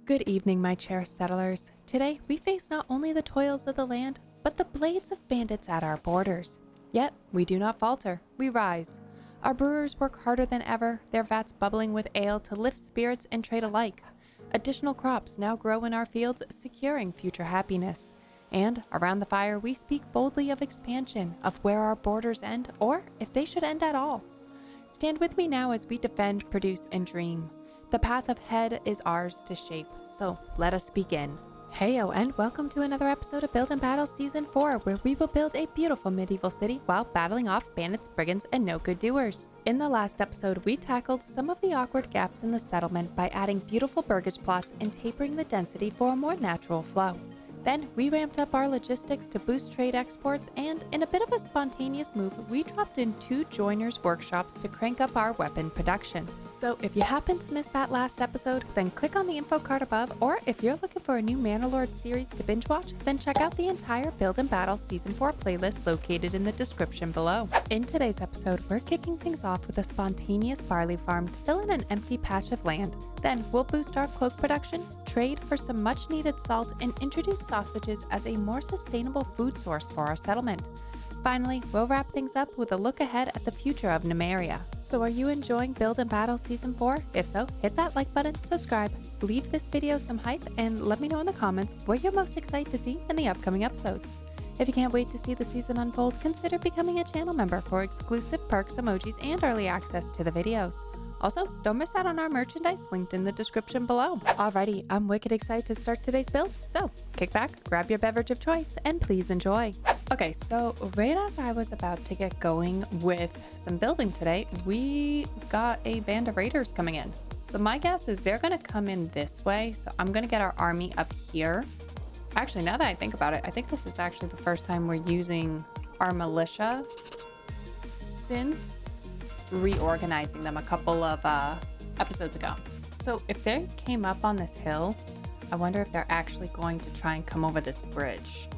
Good evening, my cherished settlers. Today, we face not only the toils of the land, but the blades of bandits at our borders. Yet, we do not falter, we rise. Our brewers work harder than ever, their vats bubbling with ale to lift spirits and trade alike. Additional crops now grow in our fields, securing future happiness. And around the fire, we speak boldly of expansion, of where our borders end, or if they should end at all. Stand with me now as we defend, produce, and dream. The path ahead is ours to shape, so let us begin. Heyo and welcome to another episode of Build and Battle Season 4, where we will build a beautiful medieval city while battling off bandits, brigands, and no-good doers. In the last episode, we tackled some of the awkward gaps in the settlement by adding beautiful burgage plots and tapering the density for a more natural flow. Then, we ramped up our logistics to boost trade exports, and in a bit of a spontaneous move, we dropped in 2 joiners' workshops to crank up our weapon production. So if you happen to miss that last episode, then click on the info card above, or if you're looking for a new Manor Lords series to binge watch, then check out the entire Build and Battle Season 4 playlist located in the description below. In today's episode, we're kicking things off with a spontaneous barley farm to fill in an empty patch of land. Then we'll boost our cloak production, trade for some much needed salt, and introduce sausages as a more sustainable food source for our settlement. Finally, we'll wrap things up with a look ahead at the future of Numeria. So are you enjoying Build and Battle Season 4? If so, hit that like button, subscribe, leave this video some hype, and let me know in the comments what you're most excited to see in the upcoming episodes. If you can't wait to see the season unfold, consider becoming a channel member for exclusive perks, emojis, and early access to the videos. Also, don't miss out on our merchandise linked in the description below. Alrighty, I'm wicked excited to start today's build, so kick back, grab your beverage of choice, and please enjoy. Okay, so right as I was about to get going with some building today, we got a band of raiders coming in. So my guess is they're gonna come in this way, so I'm gonna get our army up here. Actually, now that I think about it, I think this is actually the first time we're using our militia since reorganizing them a couple of episodes ago. So if they came up on this hill, I wonder if they're actually going to try and come over this bridge.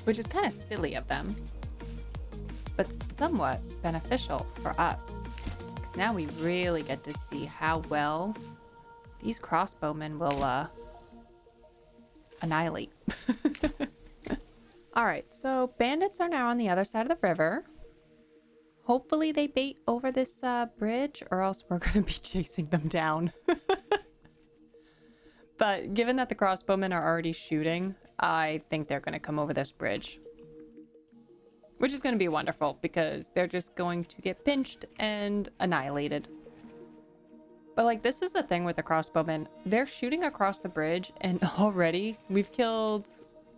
Which is kind of silly of them, but somewhat beneficial for us. Because now we really get to see how well these crossbowmen will annihilate. Alright, so bandits are now on the other side of the river. Hopefully they bait over this bridge, or else we're going to be chasing them down. But given that the crossbowmen are already shooting, I think they're going to come over this bridge. Which is going to be wonderful, because they're just going to get pinched and annihilated. But like, this is the thing with the crossbowmen. They're shooting across the bridge, and already we've killed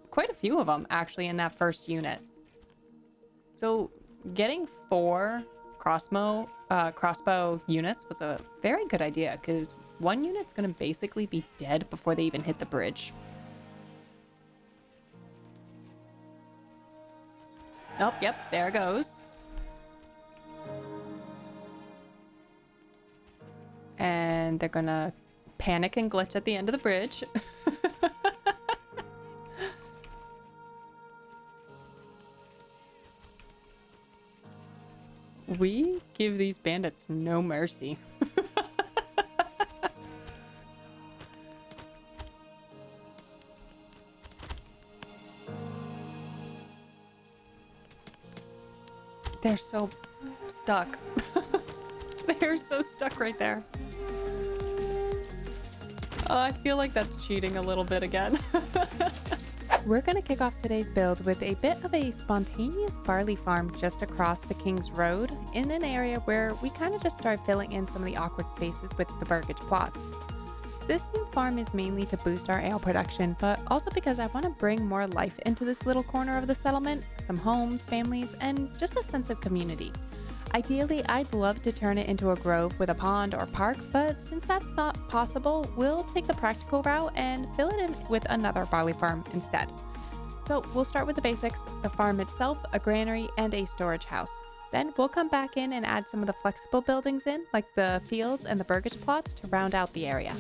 quite a few of them, actually, in that first unit. So getting 4 crossbow units was a very good idea, because one unit's going to basically be dead before they even hit the bridge. Oh, yep, there it goes. And they're going to panic and glitch at the end of the bridge. We give these bandits no mercy. They're so stuck. They're so stuck right there. Oh, I feel like that's cheating a little bit again. We're going to kick off today's build with a bit of a spontaneous barley farm just across the King's Road in an area where we kind of just started filling in some of the awkward spaces with the burgage plots. This new farm is mainly to boost our ale production, but also because I want to bring more life into this little corner of the settlement, some homes, families, and just a sense of community. Ideally, I'd love to turn it into a grove with a pond or park, but since that's not possible, we'll take the practical route and fill it in with another barley farm instead. So we'll start with the basics, the farm itself, a granary, and a storage house. Then we'll come back in and add some of the flexible buildings in, like the fields and the burgage plots, to round out the area.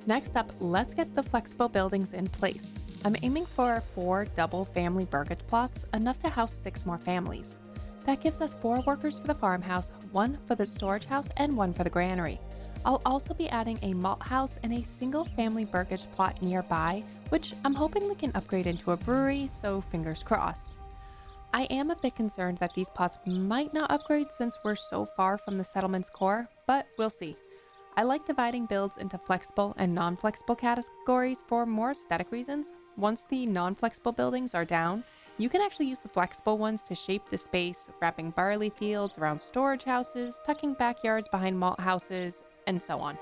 Next up, let's get the flexible buildings in place. I'm aiming for 4 double family burgage plots, enough to house 6 more families. That gives us 4 workers for the farmhouse, 1 for the storage house, and 1 for the granary. I'll also be adding a malt house and a single family burgage plot nearby, which I'm hoping we can upgrade into a brewery, so fingers crossed. I am a bit concerned that these plots might not upgrade since we're so far from the settlement's core, but we'll see. I like dividing builds into flexible and non-flexible categories for more aesthetic reasons. Once the non-flexible buildings are down, you can actually use the flexible ones to shape the space, wrapping barley fields around storage houses, tucking backyards behind malt houses, and so on.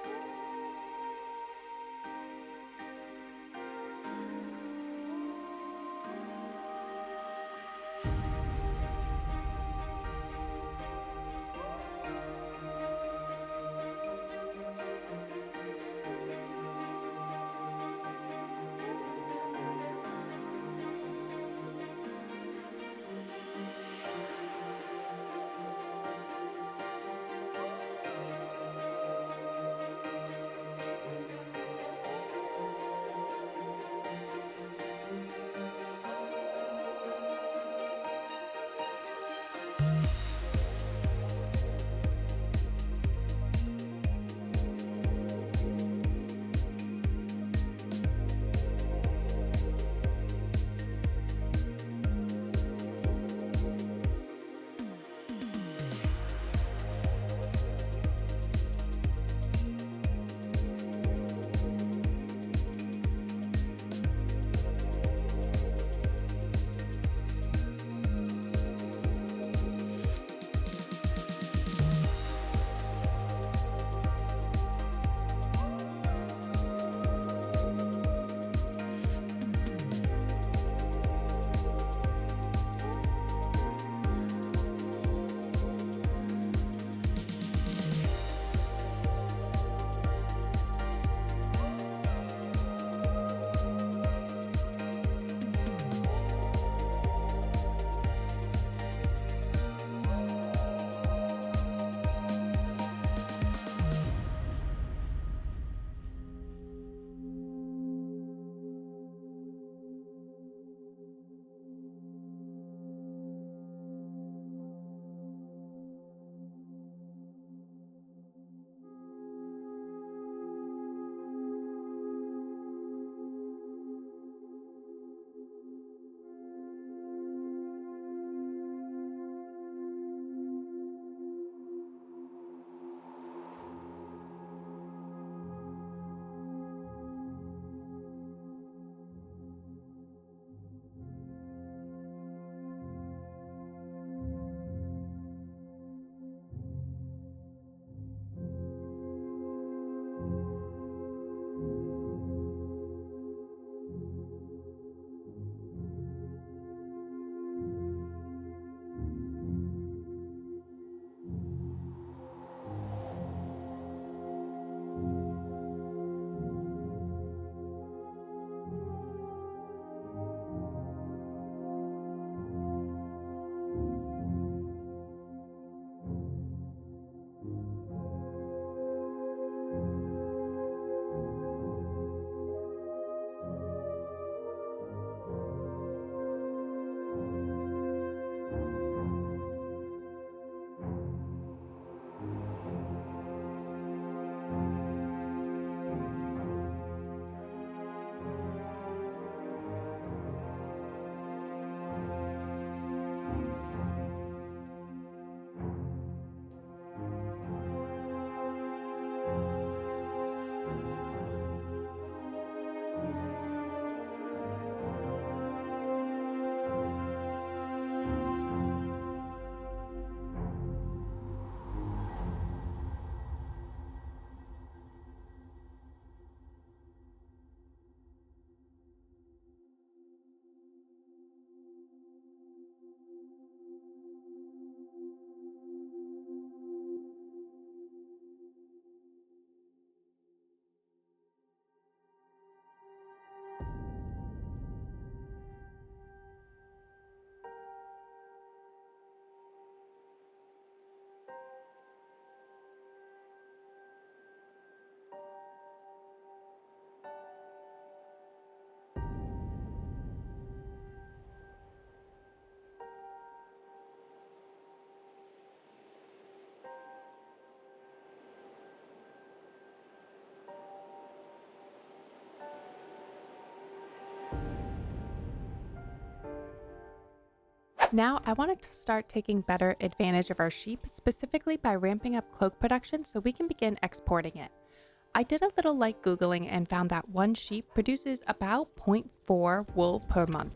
Now I wanted to start taking better advantage of our sheep, specifically by ramping up cloak production so we can begin exporting it. I did a little light Googling and found that one sheep produces about 0.4 wool per month.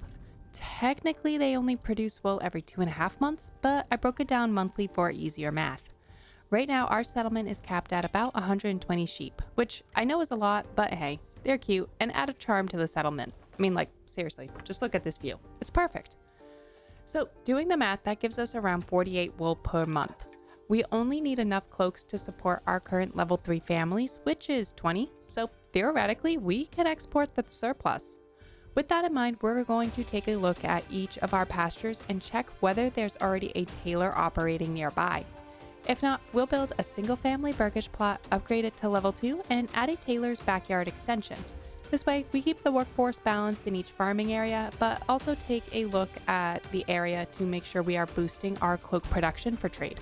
Technically, they only produce wool every 2.5 months, but I broke it down monthly for easier math. Right now, our settlement is capped at about 120 sheep, which I know is a lot, but hey, they're cute and add a charm to the settlement. I mean, like, seriously, just look at this view. It's perfect. So, doing the math, that gives us around 48 wool per month. We only need enough cloaks to support our current level 3 families, which is 20, so theoretically, we can export the surplus. With that in mind, we're going to take a look at each of our pastures and check whether there's already a tailor operating nearby. If not, we'll build a single family burgage plot, upgrade it to level 2, and add a tailor's backyard extension. This way, we keep the workforce balanced in each farming area, but also take a look at the area to make sure we are boosting our cloak production for trade.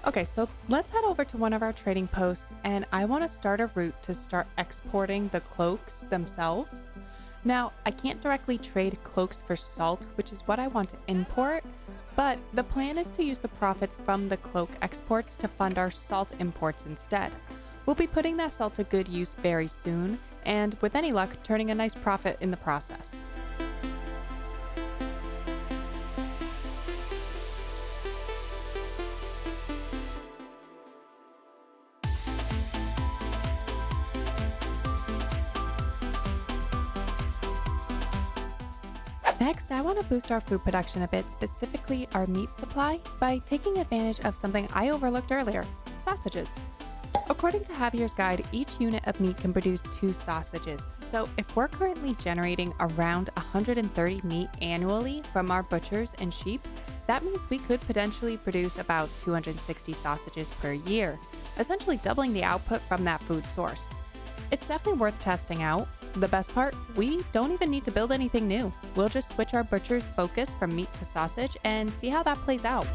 Okay, so let's head over to one of our trading posts, and I want to start a route to start exporting the cloaks themselves. Now, I can't directly trade cloaks for salt, which is what I want to import, but the plan is to use the profits from the cloak exports to fund our salt imports instead. We'll be putting that salt to good use very soon, and with any luck, turning a nice profit in the process. Next, I want to boost our food production a bit, specifically our meat supply, by taking advantage of something I overlooked earlier: sausages. According to Javier's guide, each unit of meat can produce 2 sausages. So if we're currently generating around 130 meat annually from our butchers and sheep, that means we could potentially produce about 260 sausages per year, essentially doubling the output from that food source. It's definitely worth testing out. The best part, we don't even need to build anything new. We'll just switch our butcher's focus from meat to sausage and see how that plays out.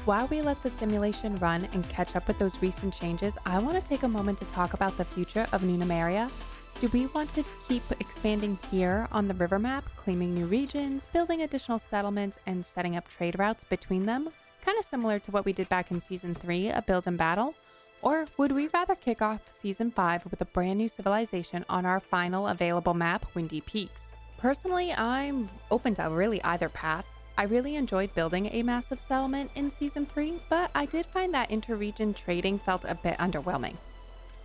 While we let the simulation run and catch up with those recent changes, I want to take a moment to talk about the future of Numeria. Do we want to keep expanding here on the river map, claiming new regions, building additional settlements, and setting up trade routes between them? Kind of similar to what we did back in Season 3, a build and battle? Or would we rather kick off Season 5 with a brand new civilization on our final available map, Windy Peaks? Personally, I'm open to really either path. I really enjoyed building a massive settlement in Season 3, but I did find that inter-region trading felt a bit underwhelming.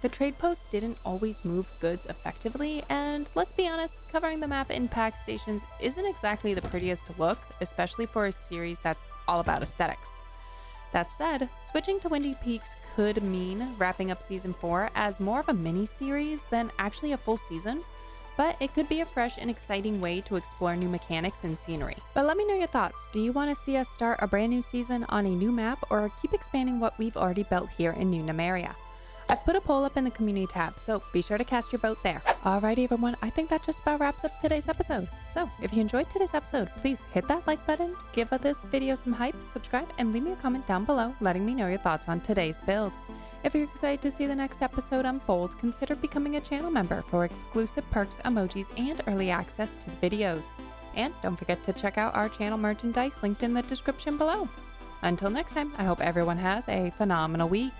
The trade post didn't always move goods effectively, and let's be honest, covering the map in pack stations isn't exactly the prettiest to look, especially for a series that's all about aesthetics. That said, switching to Windy Peaks could mean wrapping up Season 4 as more of a mini-series than actually a full season, but it could be a fresh and exciting way to explore new mechanics and scenery. But let me know your thoughts. Do you want to see us start a brand new season on a new map or keep expanding what we've already built here in New Numeria? I've put a poll up in the community tab, so be sure to cast your vote there. Alrighty everyone, I think that just about wraps up today's episode. So if you enjoyed today's episode, please hit that like button, give this video some hype, subscribe, and leave me a comment down below letting me know your thoughts on today's build. If you're excited to see the next episode unfold, consider becoming a channel member for exclusive perks, emojis, and early access to the videos. And don't forget to check out our channel merchandise linked in the description below. Until next time, I hope everyone has a phenomenal week.